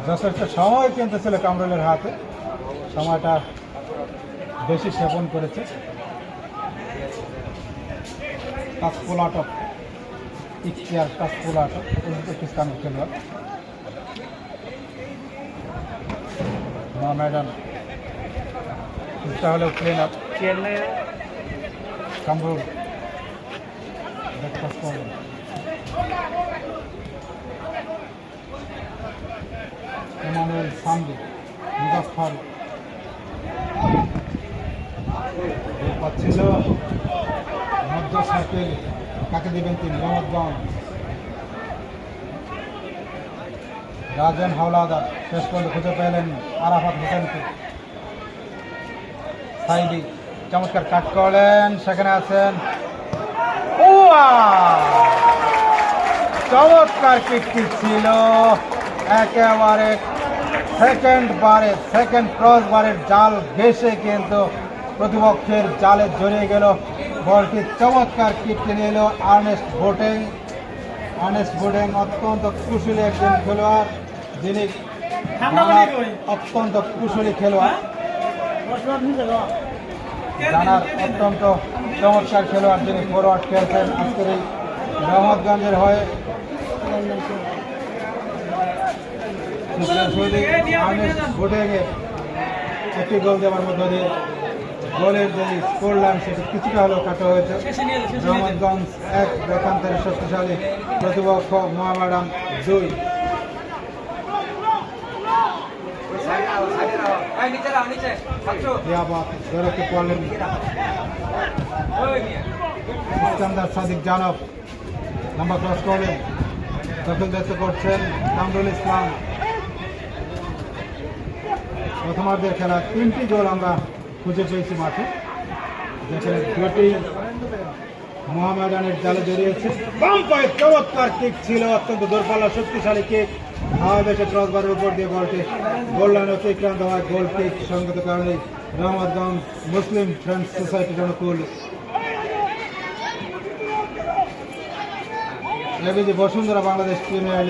যথেষ্ট সময় কিন্তু ছিল কামরুলের হাতে, সময়টা বেশি সেবন করেছে। কাসপোলাটক, ইখতিয়ার কাসপোলাটক উজবেকিস্তানের খেলোয়াড়। মোহামেডান কিছুটা হলেও ক্লিন আপ। কামরুল ব্রেকফাস্ট করবেন। এমানুয়েল সামদি, মুজাফফর পাচ্ছিল মধ্য সার্কেল, কাকে দেবেন তিনি? রহমতগঞ্জ, রাজন হাওলাদার শেষ পর্যন্ত খুঁজে পেলেন আরাফাত হোসেনকে। সাইদি চমৎকার কাট করলেন, সেখানে আছেন চমৎকার কিকটি ছিল, একেবারে সেকেন্ড ক্রস বারের জাল ঘেঁষে কিন্তু প্রতিপক্ষের জালে জড়িয়ে গেল বলটি। চমৎকার কিকটি নিল আর্নেস্ট বোটেং। অত্যন্ত কুশলী একজন খেলোয়াড়, যিনি অত্যন্ত কুশলী খেলোয়াড়, জানার অত্যন্ত চমৎকার খেলোয়াড়, যিনি ফরওয়ার্ড খেলছেন আজকের এই রহমতগঞ্জের হয়ে। একটি গোল দেওয়ার মধ্য দিয়ে গোলের যে স্কোর লাইন সেটি কিছুটা হলেও কাটা হয়েছে। রহমতগঞ্জ 1, দেখান্তরে শক্তিশালী প্রতিপক্ষ মোহামেডান 2। বেরোতে পারলেন ইস্কান্দার সাদিক জানব, লম্বা ক্রস করলেন, দখল দায়িত্ব করছেন কামরুল ইসলাম। প্রথমার্ধের খেলা 3টি গোল আমরা খুঁজে পেয়েছি মাঠে, যেখানে 2টি মোহামেডানের জালে জড়িয়েছে। বাম পায়ে চমৎকার কিক ছিল, অত্যন্ত দূরপাল্লা শক্তিশালী কিক, হাওয়া বেশে ক্রসবারের উপর দিয়ে বলটি গোল লাইনে অতিক্রান্ত হয়। গোল কিক সঙ্গত কারণে রহমতগঞ্জ মুসলিম ফ্রেন্ডস সোসাইটির অনুকূল। Bashundhara Bangladesh premier league